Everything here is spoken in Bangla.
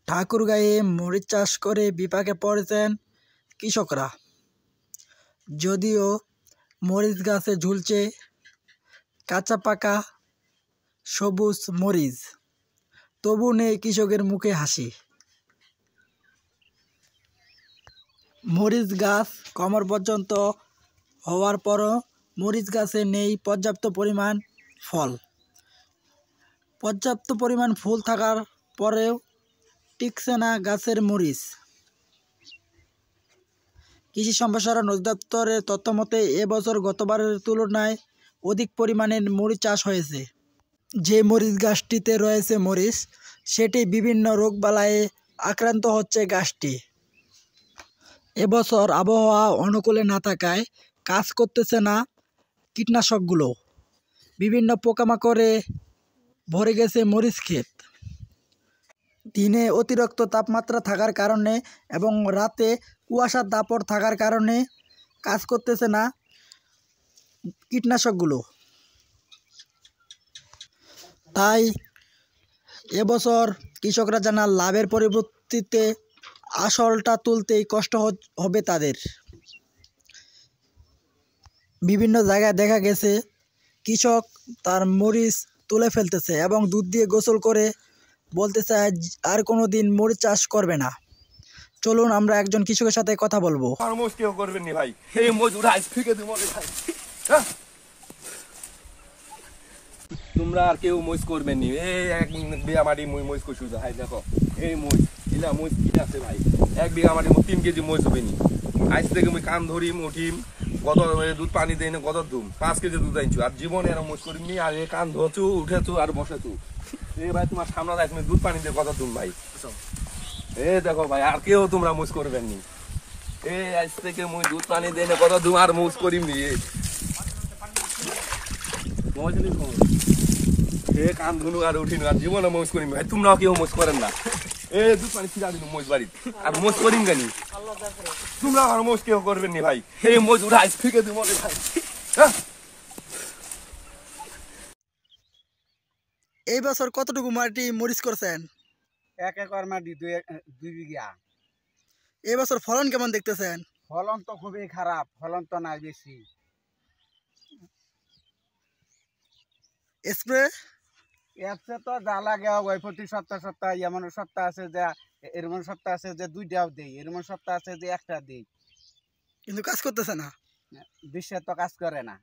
ঠাকুরগাঁয়ে মরিচ চাষ করে বিপাকে পড়েছেন কৃষকরা। যদিও মরিচ গাছে ঝুলছে কাঁচা পাকা সবুজ মরিচ, তবু নেই কৃষকের মুখে হাসি। মরিচ গাছ কোমর পর্যন্ত হওয়ার পরও মরিচ গাছে নেই পর্যাপ্ত পরিমাণ ফল। পর্যাপ্ত পরিমাণ ফুল থাকার পরেও টিকছে না গাছের মরিচ। কৃষি সম্প্রসারণ অধিদপ্তরের তথ্য মতে এবছর গতবারের তুলনায় অধিক পরিমাণে মরিচ চাষ হয়েছে। যে মরিচ গাছটিতে রয়েছে মরিচ, সেটি বিভিন্ন রোগবালাইয়ে আক্রান্ত হচ্ছে গাছটি। এবছর আবহাওয়া অনুকূলে না থাকায় কাজ করতেছে না কীটনাশকগুলো। বিভিন্ন পোকামাকড়ে ভরে গেছে মরিচ ক্ষেত। দিনে অতিরিক্ত তাপমাত্রা থাকার কারণে এবং রাতে কুয়াশার দাপট থাকার কারণে কাজ করতেছে না কীটনাশকগুলো। তাই এবছর কৃষকরা জানান লাভের পরিবর্তিতে আসলটা তুলতেই কষ্ট হবে তাদের। বিভিন্ন জায়গায় দেখা গেছে কৃষক তার মরিচ তুলে ফেলতেছে এবং দুধ দিয়ে গোসল করে বলতে চায় আর কোনো দিন মরিচ চাষ করবে না। চলুন আমরা একজন কৃষকের সাথে কথা বলবো। কেউ করবেন নি ভাই, এই মজুর আইস ফিকে দিব ভাই। তোমরা আর কেউ মরিচ করবেন নি। এই এক বিঘা মাটি মরিচ করছু ভাই, দেখো এই মরিচ ইলা মরিচ কি আছে ভাই, 1 বিঘা মাটি 3 কেজি মরিচ হবে নি। আইস থেকে মুই কাম ধরিম উঠিম, কত দুধ পানি দেই না, কত দুম 5 কেজি দুধ আনছু, আর জীবনে আর মরিচ করিম নি। আর এই কান ধরছু উঠেছু আর বসেছু, এই ভাই তোমার সামনে যাই তুমি দুধ পানি দিয়ে কত দুম ভাই। এ দেখো ভাই, আর কেউ তোমরা মুজ করবেন নি। এই আজ থেকে মুই দুধ পানি দেই না কত দুম আর মুজ করিম নি। এ কান ধুনু আর উঠিনু, আর জীবনে মৌজ করিম ভাই। তোমরাও কেউ মৌজ করেন না। এ দুধ পানি ছিড়া দিন মৌজ বাড়ি, আর মৌজ করিম গানি। তোমরা আর মৌজ কেউ করবেন নি ভাই, এই মৌজ উঠা আইস ফিকে দিব ভাই। এই বছর কতটুকু মাটি মরিচ করছেন? 1 একর মাটি 2 বিঘা। এই বছর ফলন কেমন দেখতেছেন? ফলন তো খুবই খারাপ, ফলন তো নাই বেশি। স্প্রে এসে তো যা লাগে ওই প্রতি সপ্তাহ এমন সপ্তাহ আছে যে, এরকম সপ্তাহ আছে যে 2টাও দেই, এরকম সপ্তাহ আছে যে 1টা দেই, কিন্তু কাজ করতেছে না। বিশ্বে তো কাজ করে না।